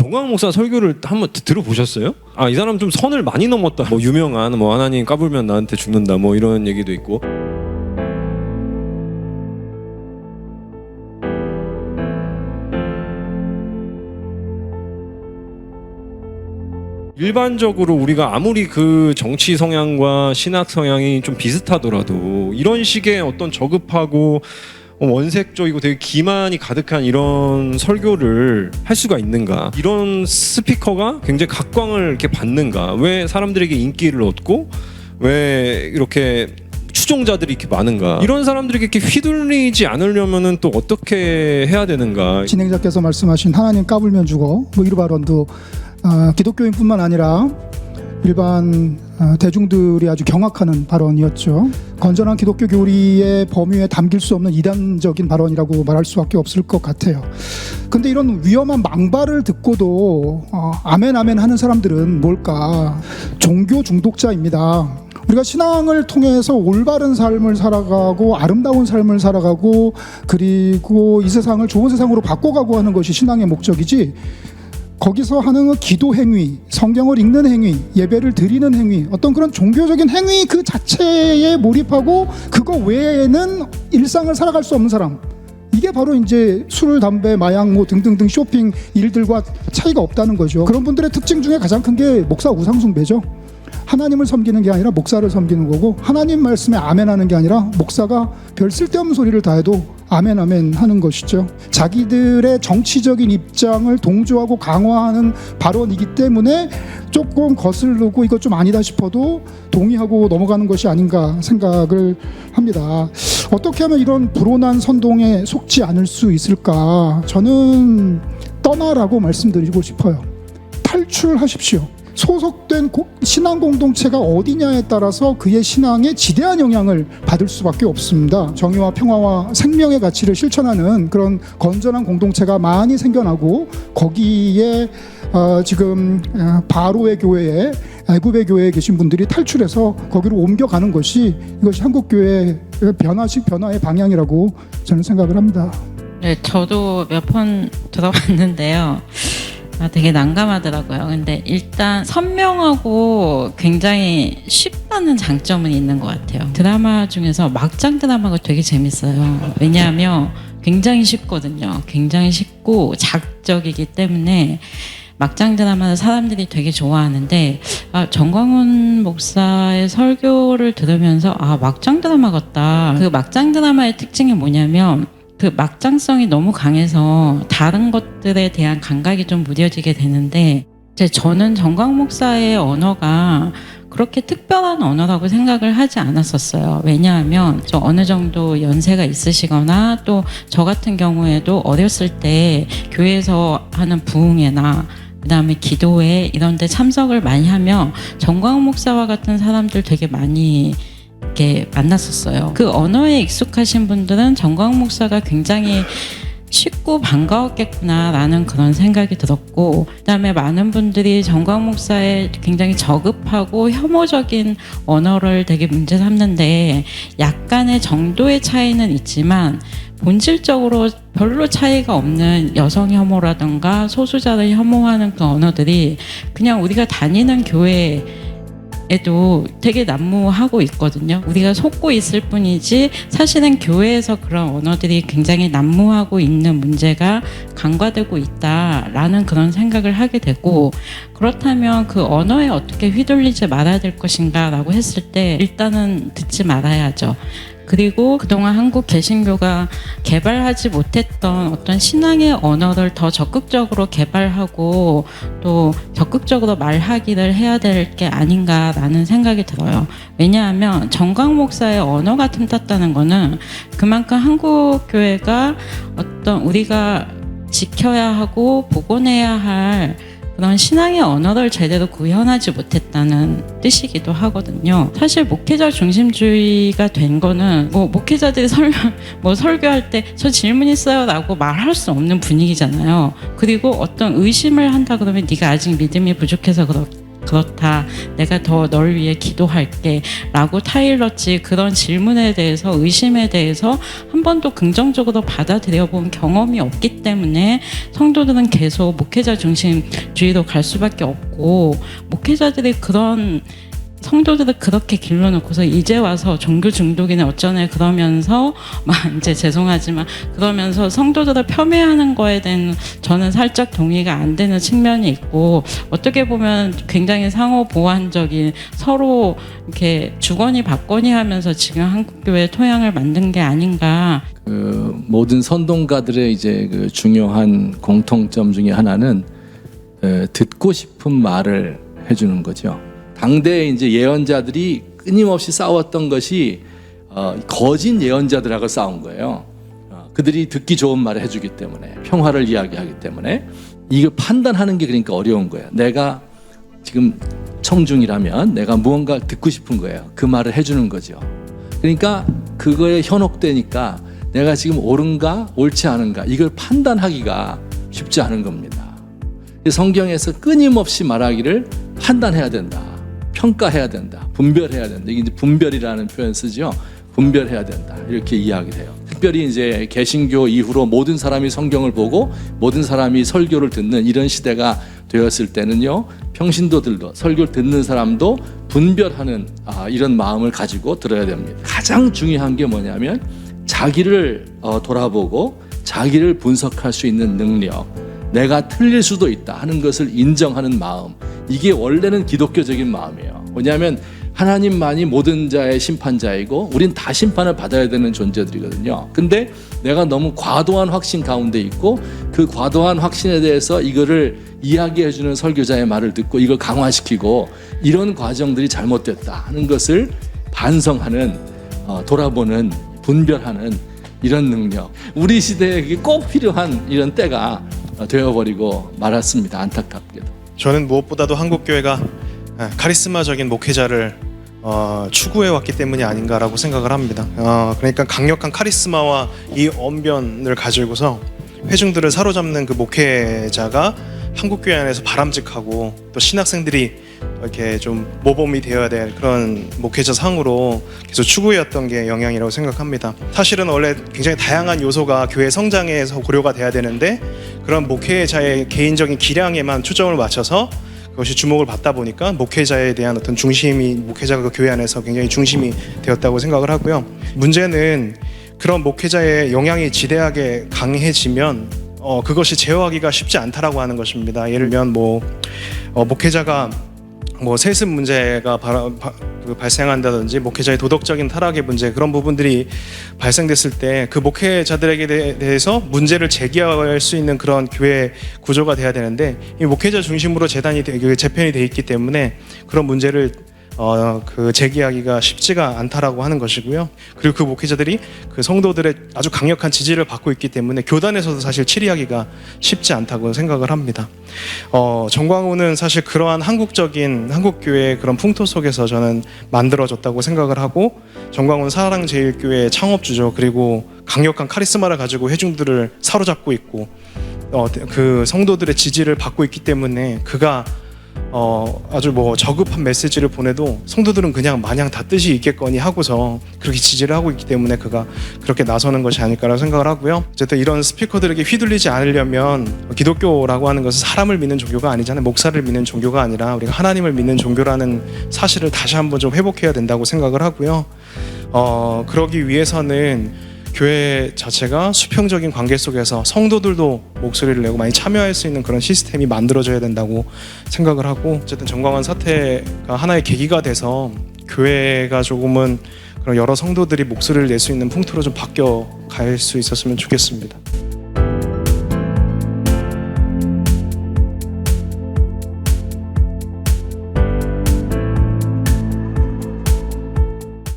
정광훈 목사 설교를 한번 들어보셨어요? 아, 이 사람 좀 선을 많이 넘었다. 뭐 유명한 뭐 하나님 까불면 나한테 죽는다 뭐 이런 얘기도 있고. 일반적으로 우리가 아무리 그 정치 성향과 신학 성향이 좀 비슷하더라도 이런 식의 어떤 저급하고 원색적이고 되게 기만이 가득한 이런 설교를 할 수가 있는가? 이런 스피커가 굉장히 각광을 이렇게 받는가? 왜 사람들에게 인기를 얻고 왜 이렇게 추종자들이 이렇게 많은가? 이런 사람들에게 이렇게 휘둘리지 않으려면은 또 어떻게 해야 되는가? 진행자께서 말씀하신 하나님 까불면 죽어 뭐 이런 발언도 기독교인뿐만 아니라 일반 대중들이 아주 경악하는 발언이었죠. 건전한 기독교 교리의 범위에 담길 수 없는 이단적인 발언이라고 말할 수밖에 없을 것 같아요. 근데 이런 위험한 망발을 듣고도 아멘 아멘 하는 사람들은 뭘까? 종교 중독자입니다. 우리가 신앙을 통해서 올바른 삶을 살아가고 아름다운 삶을 살아가고 그리고 이 세상을 좋은 세상으로 바꿔가고 하는 것이 신앙의 목적이지, 거기서 하는 기도 행위, 성경을 읽는 행위, 예배를 드리는 행위, 어떤 그런 종교적인 행위 그 자체에 몰입하고 그거 외에는 일상을 살아갈 수 없는 사람, 이게 바로 이제 술, 담배, 마약 뭐 등등등 쇼핑 일들과 차이가 없다는 거죠. 그런 분들의 특징 중에 가장 큰 게 목사 우상숭배죠. 하나님을 섬기는 게 아니라 목사를 섬기는 거고, 하나님 말씀에 아멘 하는 게 아니라 목사가 별 쓸데없는 소리를 다 해도 아멘 아멘 하는 것이죠. 자기들의 정치적인 입장을 동조하고 강화하는 발언이기 때문에 조금 거슬르고 이거 좀 아니다 싶어도 동의하고 넘어가는 것이 아닌가 생각을 합니다. 어떻게 하면 이런 불온한 선동에 속지 않을 수 있을까? 저는 떠나라고 말씀드리고 싶어요. 탈출하십시오. 소속된 신앙 공동체가 어디냐에 따라서 그의 신앙에 지대한 영향을 받을 수밖에 없습니다. 정의와 평화와 생명의 가치를 실천하는 그런 건전한 공동체가 많이 생겨나고, 거기에 지금 바로의 교회에, 애굽의 교회에 계신 분들이 탈출해서 거기로 옮겨가는 것이, 이것이 한국교회의 변화의 방향이라고 저는 생각을 합니다. 네, 저도 몇 번 들어봤는데요. 되게 난감하더라고요. 근데 일단 선명하고 굉장히 쉽다는 장점은 있는 것 같아요. 드라마 중에서 막장 드라마가 되게 재밌어요. 왜냐하면 굉장히 쉽거든요. 굉장히 쉽고 자극적이기 때문에 막장 드라마를 사람들이 되게 좋아하는데, 정광훈 목사의 설교를 들으면서 막장 드라마 같다. 그 막장 드라마의 특징이 뭐냐면 그 막장성이 너무 강해서 다른 것들에 대한 감각이 좀 무뎌지게 되는데, 저는 정광훈 목사의 언어가 그렇게 특별한 언어라고 생각을 하지 않았었어요. 왜냐하면 저 어느 정도 연세가 있으시거나 또 저 같은 경우에도 어렸을 때 교회에서 하는 부흥회나 그다음에 기도회 이런 데 참석을 많이 하면 정광훈 목사와 같은 사람들 되게 많이 이렇게 만났었어요. 그 언어에 익숙하신 분들은 정광훈 목사가 굉장히 쉽고 반가웠겠구나라는 그런 생각이 들었고, 그다음에 많은 분들이 정광훈 목사의 굉장히 저급하고 혐오적인 언어를 되게 문제 삼는데, 약간의 정도의 차이는 있지만 본질적으로 별로 차이가 없는 여성 혐오라든가 소수자를 혐오하는 그 언어들이 그냥 우리가 다니는 교회 에도 되게 난무하고 있거든요. 우리가 속고 있을 뿐이지 사실은 교회에서 그런 언어들이 굉장히 난무하고 있는 문제가 간과되고 있다라는 그런 생각을 하게 되고, 그렇다면 그 언어에 어떻게 휘둘리지 말아야 될 것인가 라고 했을 때 일단은 듣지 말아야죠. 그리고 그동안 한국 개신교가 개발하지 못했던 어떤 신앙의 언어를 더 적극적으로 개발하고 또 적극적으로 말하기를 해야 될 게 아닌가라는 생각이 들어요. 왜냐하면 정광훈 목사의 언어가 틈탔다는 거는 그만큼 한국 교회가 어떤 우리가 지켜야 하고 복원해야 할 그런 신앙의 언어를 제대로 구현하지 못했다는 뜻이기도 하거든요. 사실 목회자 중심주의가 된 거는 목회자들이 설교할 때 저 질문 있어요 라고 말할 수 없는 분위기잖아요. 그리고 어떤 의심을 한다 그러면 네가 아직 믿음이 부족해서 그렇다. 내가 더 널 위해 기도할게 라고 타일렀지 그런 질문에 대해서 의심에 대해서 한 번도 긍정적으로 받아들여 본 경험이 없기 때문에 성도들은 계속 목회자 중심주의로 갈 수밖에 없고 목회자들이 그런 성도들을 그렇게 길러놓고서 이제 와서 종교 중독이네 어쩌네 그러면서 막 이제 죄송하지만 그러면서 성도들을 폄훼하는 거에 대한 저는 살짝 동의가 안 되는 측면이 있고 어떻게 보면 굉장히 상호 보완적인 서로 이렇게 주거니 받거니 하면서 지금 한국교회 토양을 만든 게 아닌가. 그 모든 선동가들의 이제 그 중요한 공통점 중에 하나는 듣고 싶은 말을 해주는 거죠. 당대 이제 예언자들이 끊임없이 싸웠던 것이 거짓 예언자들하고 싸운 거예요. 그들이 듣기 좋은 말을 해주기 때문에 평화를 이야기하기 때문에 이걸 판단하는 게 그러니까 어려운 거예요. 내가 지금 청중이라면 내가 무언가 듣고 싶은 거예요. 그 말을 해주는 거죠. 그러니까 그거에 현혹되니까 내가 지금 옳은가 옳지 않은가 이걸 판단하기가 쉽지 않은 겁니다. 성경에서 끊임없이 말하기를 판단해야 된다. 평가해야 된다. 분별해야 된다. 이게 이제 분별이라는 표현 쓰죠. 분별해야 된다. 이렇게 이야기를 해요. 특별히 이제 개신교 이후로 모든 사람이 성경을 보고 모든 사람이 설교를 듣는 이런 시대가 되었을 때는요. 평신도들도 설교를 듣는 사람도 분별하는 이런 마음을 가지고 들어야 됩니다. 가장 중요한 게 뭐냐면 자기를 돌아보고 자기를 분석할 수 있는 능력, 내가 틀릴 수도 있다 하는 것을 인정하는 마음, 이게 원래는 기독교적인 마음이에요. 왜냐하면 하나님만이 모든 자의 심판자이고 우린 다 심판을 받아야 되는 존재들이거든요. 근데 내가 너무 과도한 확신 가운데 있고 그 과도한 확신에 대해서 이거를 이야기해주는 설교자의 말을 듣고 이걸 강화시키고 이런 과정들이 잘못됐다 하는 것을 반성하는, 돌아보는, 분별하는 이런 능력, 우리 시대에 꼭 필요한 이런 때가 되어버리고 말았습니다. 안타깝게도. 저는 무엇보다도 한국교회가 카리스마적인 목회자를 추구해왔기 때문이 아닌가라고 생각을 합니다. 그러니까 강력한 카리스마와 이 언변을 가지고서 회중들을 사로잡는 그 목회자가 한국교회 안에서 바람직하고 또 신학생들이 이렇게 좀 모범이 되어야 될 그런 목회자 상으로 계속 추구해왔던 게 영향이라고 생각합니다. 사실은 원래 굉장히 다양한 요소가 교회 성장에서 고려가 돼야 되는데 그런 목회자의 개인적인 기량에만 초점을 맞춰서 그것이 주목을 받다 보니까 목회자에 대한 어떤 중심이, 목회자가 그 교회 안에서 굉장히 중심이 되었다고 생각을 하고요. 문제는 그런 목회자의 영향이 지대하게 강해지면 그것이 제어하기가 쉽지 않다라고 하는 것입니다. 예를 들면 목회자가 세습 문제가 발생한다든지 목회자의 도덕적인 타락의 문제, 그런 부분들이 발생됐을 때 그 목회자들에게 대해서 문제를 제기할 수 있는 그런 교회 구조가 돼야 되는데 이 목회자 중심으로 재편이 돼 있기 때문에 그런 문제를 제기하기가 쉽지가 않다라고 하는 것이고요. 그리고 그 목회자들이 그 성도들의 아주 강력한 지지를 받고 있기 때문에 교단에서도 사실 치리하기가 쉽지 않다고 생각을 합니다. 정광훈은 사실 그러한 한국교회의 그런 풍토 속에서 저는 만들어졌다고 생각을 하고, 정광훈 사랑제일교회 창업주죠. 그리고 강력한 카리스마를 가지고 회중들을 사로잡고 있고 그 성도들의 지지를 받고 있기 때문에 그가 아주 저급한 메시지를 보내도 성도들은 그냥 마냥 다 뜻이 있겠거니 하고서 그렇게 지지를 하고 있기 때문에 그가 그렇게 나서는 것이 아닐까라고 생각을 하고요. 어쨌든 이런 스피커들에게 휘둘리지 않으려면 기독교라고 하는 것은 사람을 믿는 종교가 아니잖아요. 목사를 믿는 종교가 아니라 우리가 하나님을 믿는 종교라는 사실을 다시 한번 좀 회복해야 된다고 생각을 하고요. 그러기 위해서는 교회 자체가 수평적인 관계 속에서 성도들도 목소리를 내고 많이 참여할 수 있는 그런 시스템이 만들어져야 된다고 생각을 하고, 어쨌든 정광훈 사태가 하나의 계기가 돼서 교회가 조금은 그런 여러 성도들이 목소리를 낼 수 있는 풍토로 좀 바뀌어 갈 수 있었으면 좋겠습니다.